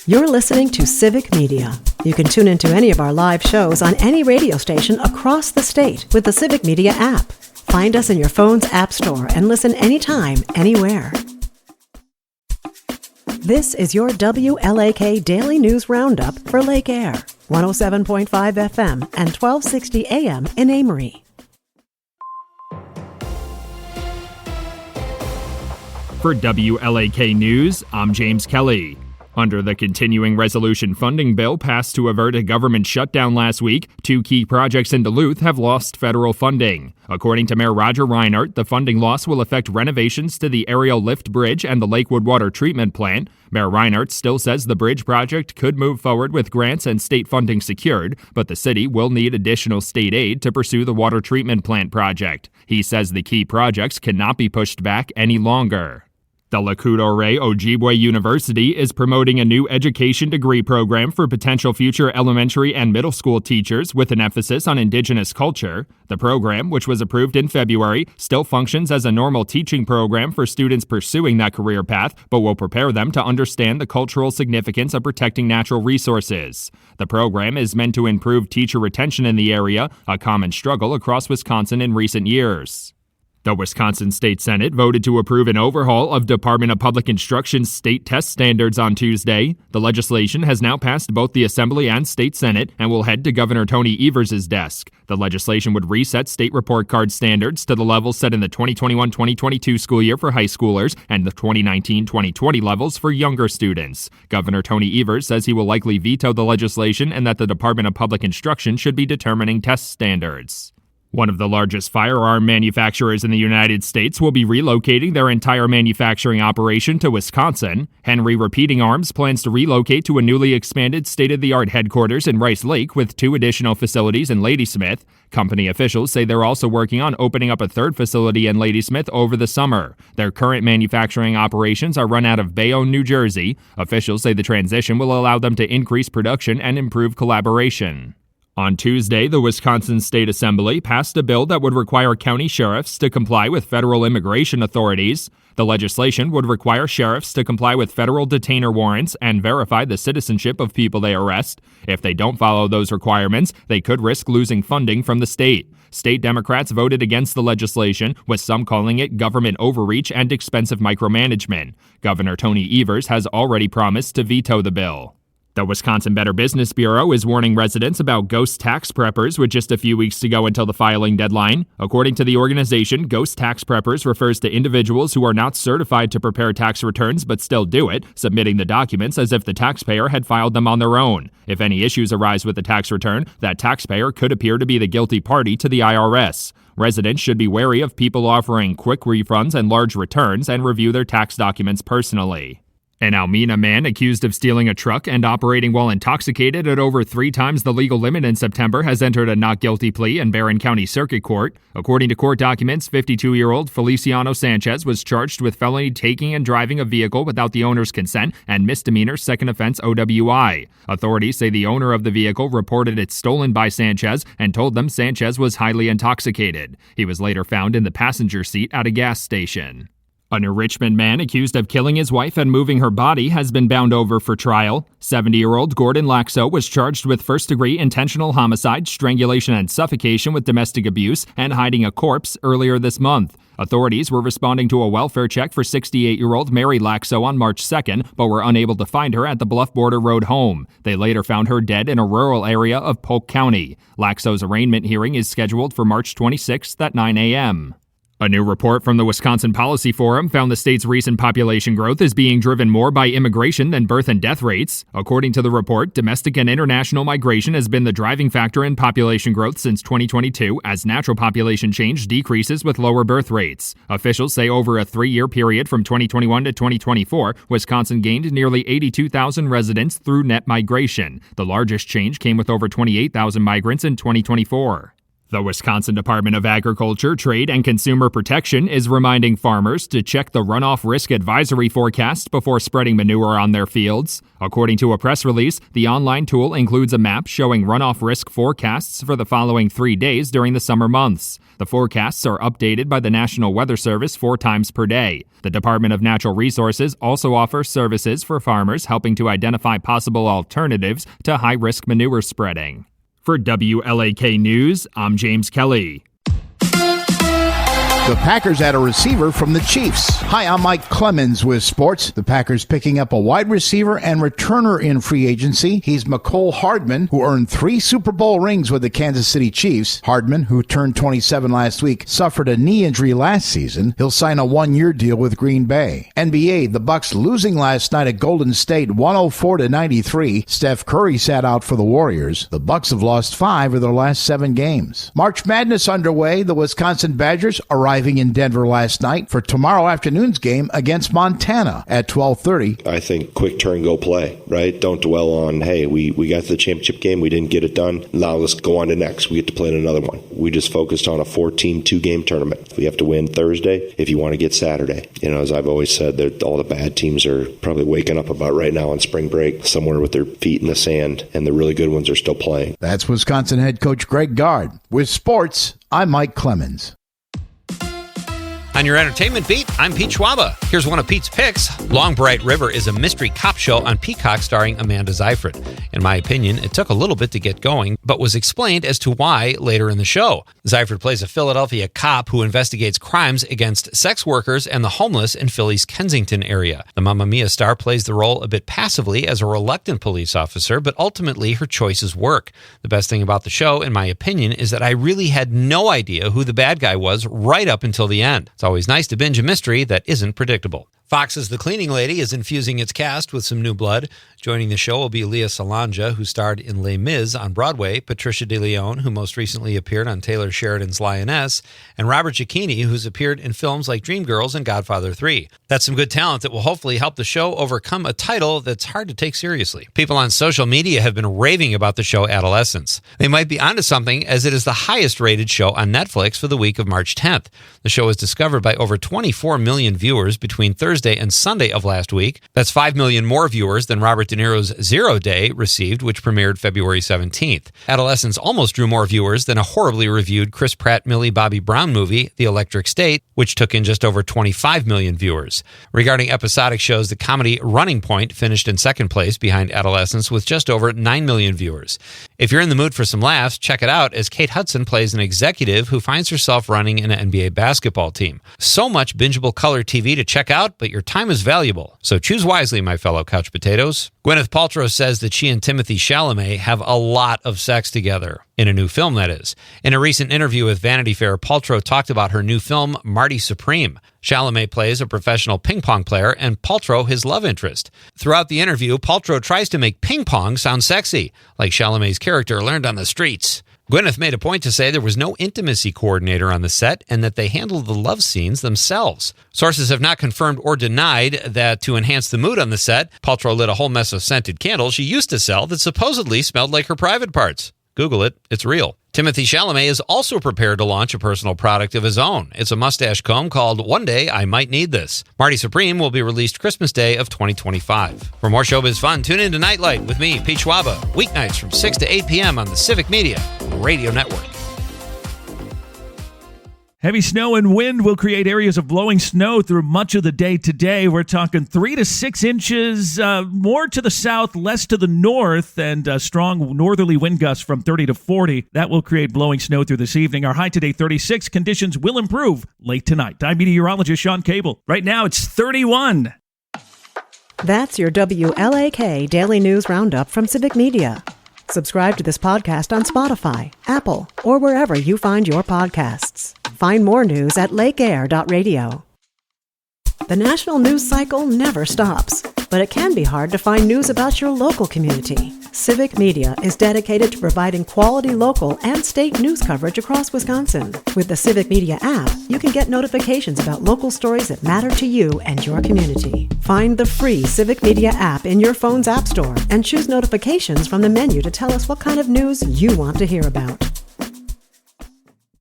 You're listening to Civic Media. You can tune into any of our live shows on any radio station across the state with the Civic Media app. Find us in your phone's app store and listen anytime, anywhere. This is your WLAK Daily News Roundup for Lake Air, 107.5 FM and 1260 AM in Amory. For WLAK News, I'm James Kelly. Under the continuing resolution funding bill passed to avert a government shutdown last week, two key projects in Duluth have lost federal funding. According to Mayor Roger Reinert, the funding loss will affect renovations to the aerial lift bridge and the Lakewood water treatment plant. Mayor Reinert still says the bridge project could move forward with grants and state funding secured, but the city will need additional state aid to pursue the water treatment plant project. He says the key projects cannot be pushed back any longer. The Lakudore Ojibwe University is promoting a new education degree program for potential future elementary and middle school teachers with an emphasis on Indigenous culture. The program, which was approved in February, still functions as a normal teaching program for students pursuing that career path, but will prepare them to understand the cultural significance of protecting natural resources. The program is meant to improve teacher retention in the area, a common struggle across Wisconsin in recent years. The Wisconsin State Senate voted to approve an overhaul of Department of Public Instruction's state test standards on Tuesday. The legislation has now passed both the Assembly and State Senate and will head to Governor Tony Evers' desk. The legislation would reset state report card standards to the levels set in the 2021-2022 school year for high schoolers and the 2019-2020 levels for younger students. Governor Tony Evers says he will likely veto the legislation and that the Department of Public Instruction should be determining test standards. One of the largest firearm manufacturers in the United States will be relocating their entire manufacturing operation to Wisconsin. Henry Repeating Arms plans to relocate to a newly expanded state-of-the-art headquarters in Rice Lake with 2 additional facilities in Ladysmith. Company officials say they're also working on opening up a 3rd facility in Ladysmith over the summer. Their current manufacturing operations are run out of Bayonne, New Jersey. Officials say the transition will allow them to increase production and improve collaboration. On Tuesday, the Wisconsin State Assembly passed a bill that would require county sheriffs to comply with federal immigration authorities. The legislation would require sheriffs to comply with federal detainer warrants and verify the citizenship of people they arrest. If they don't follow those requirements, they could risk losing funding from the state. State Democrats voted against the legislation, with some calling it government overreach and expensive micromanagement. Governor Tony Evers has already promised to veto the bill. The Wisconsin Better Business Bureau is warning residents about ghost tax preppers with just a few weeks to go until the filing deadline. According to the organization, ghost tax preppers refers to individuals who are not certified to prepare tax returns but still do it, submitting the documents as if the taxpayer had filed them on their own. If any issues arise with the tax return, that taxpayer could appear to be the guilty party to the IRS. Residents should be wary of people offering quick refunds and large returns and review their tax documents personally. An Almena man accused of stealing a truck and operating while intoxicated at over 3 times the legal limit in September has entered a not guilty plea in Barron County Circuit Court. According to court documents, 52-year-old Feliciano Sanchez was charged with felony taking and driving a vehicle without the owner's consent and misdemeanor second offense OWI. Authorities say the owner of the vehicle reported it stolen by Sanchez and told them Sanchez was highly intoxicated. He was later found in the passenger seat at a gas station. A New Richmond man accused of killing his wife and moving her body has been bound over for trial. 70-year-old Gordon Laxo was charged with first-degree intentional homicide, strangulation and suffocation with domestic abuse, and hiding a corpse earlier this month. Authorities were responding to a welfare check for 68-year-old Mary Laxo on March 2nd, but were unable to find her at the Bluff Border Road home. They later found her dead in a rural area of Polk County. Laxo's arraignment hearing is scheduled for March 26th at 9 a.m. A new report from the Wisconsin Policy Forum found the state's recent population growth is being driven more by immigration than birth and death rates. According to the report, domestic and international migration has been the driving factor in population growth since 2022, as natural population change decreases with lower birth rates. Officials say over a 3-year period from 2021 to 2024, Wisconsin gained nearly 82,000 residents through net migration. The largest change came with over 28,000 migrants in 2024. The Wisconsin Department of Agriculture, Trade, and Consumer Protection is reminding farmers to check the runoff risk advisory forecast before spreading manure on their fields. According to a press release, the online tool includes a map showing runoff risk forecasts for the following 3 days during the summer months. The forecasts are updated by the National Weather Service 4 times per day. The Department of Natural Resources also offers services for farmers helping to identify possible alternatives to high-risk manure spreading. For WLAK News, I'm James Kelly. The Packers add a receiver from the Chiefs. Hi, I'm Mike Clemens with sports. The Packers picking up a wide receiver and returner in free agency. He's McCole Hardman, who earned 3 Super Bowl rings with the Kansas City Chiefs. Hardman, who turned 27 last week, suffered a knee injury last season. He'll sign a 1-year deal with Green Bay. NBA, the Bucks losing last night at Golden State 104-93. Steph Curry sat out for the Warriors. The Bucks have lost 5 of their last 7 games. March Madness underway. The Wisconsin Badgers arriving in Denver last night for tomorrow afternoon's game against Montana at 12:30. I think quick turn, go play, right? Don't dwell on, hey, we got to the championship game, we didn't get it done. Now let's go on to next. We get to play in another one. We just focused on a 4-team, 2-game tournament. We have to win Thursday if you want to get Saturday. You know, as I've always said, all the bad teams are probably waking up about right now on spring break, somewhere with their feet in the sand, and the really good ones are still playing. That's Wisconsin head coach Greg Gard. With sports, I'm Mike Clemens. On your entertainment beat, I'm Pete Schwaba. Here's one of Pete's picks. Long Bright River is a mystery cop show on Peacock starring Amanda Seyfried. In my opinion, it took a little bit to get going, but was explained as to why later in the show. Seyfried plays a Philadelphia cop who investigates crimes against sex workers and the homeless in Philly's Kensington area. The Mamma Mia star plays the role a bit passively as a reluctant police officer, but ultimately her choices work. The best thing about the show, in my opinion, is that I really had no idea who the bad guy was right up until the end. It's always nice to binge a mystery that isn't predictable. Fox's The Cleaning Lady is infusing its cast with some new blood. Joining the show will be Lea Salonga, who starred in Les Mis on Broadway, Patricia de Leon, who most recently appeared on Taylor Sheridan's Lioness, and Robert Giacchini, who's appeared in films like Dreamgirls and Godfather 3. That's some good talent that will hopefully help the show overcome a title that's hard to take seriously. People on social media have been raving about the show Adolescence. They might be onto something, as it is the highest-rated show on Netflix for the week of March 10th. The show was discovered by over 24 million viewers between Thursday and Sunday of last week. That's 5 million more viewers than Robert De Niro's Zero Day received, which premiered February 17th. Adolescence almost drew more viewers than a horribly reviewed Chris Pratt, Millie Bobby Brown movie, The Electric State, which took in just over 25 million viewers. Regarding episodic shows, the comedy Running Point finished in second place behind Adolescence with just over 9 million viewers. If you're in the mood for some laughs, check it out, as Kate Hudson plays an executive who finds herself running an NBA basketball team. So much bingeable color TV to check out, but your time is valuable. So choose wisely, my fellow couch potatoes. Gwyneth Paltrow says that she and Timothée Chalamet have a lot of sex together. In a new film, that is. In a recent interview with Vanity Fair, Paltrow talked about her new film, Marty Supreme. Chalamet plays a professional ping pong player and Paltrow his love interest. Throughout the interview, Paltrow tries to make ping pong sound sexy, like Chalamet's character learned on the streets. Gwyneth made a point to say there was no intimacy coordinator on the set and that they handled the love scenes themselves. Sources have not confirmed or denied that to enhance the mood on the set, Paltrow lit a whole mess of scented candles she used to sell that supposedly smelled like her private parts. Google it, it's real. Timothée Chalamet is also prepared to launch a personal product of his own. It's a mustache comb called One Day I Might Need This. Marty Supreme will be released Christmas Day of 2025. For more showbiz fun, tune in to Nightlight with me, Pete Schwaba, weeknights from 6 to 8 p.m. on the Civic Media Radio Network. Heavy snow and wind will create areas of blowing snow through much of the day today. We're talking 3 to 6 inches, more to the south, less to the north, and strong northerly wind gusts from 30 to 40. That will create blowing snow through this evening. Our high today, 36. Conditions will improve late tonight. I'm meteorologist Sean Cable. Right now, it's 31. That's your WLAK Daily News Roundup from Civic Media. Subscribe to this podcast on Spotify, Apple, or wherever you find your podcasts. Find more news at lakeair.radio. The national news cycle never stops, but it can be hard to find news about your local community. Civic Media is dedicated to providing quality local and state news coverage across Wisconsin. With the Civic Media app, you can get notifications about local stories that matter to you and your community. Find the free Civic Media app in your phone's app store and choose notifications from the menu to tell us what kind of news you want to hear about.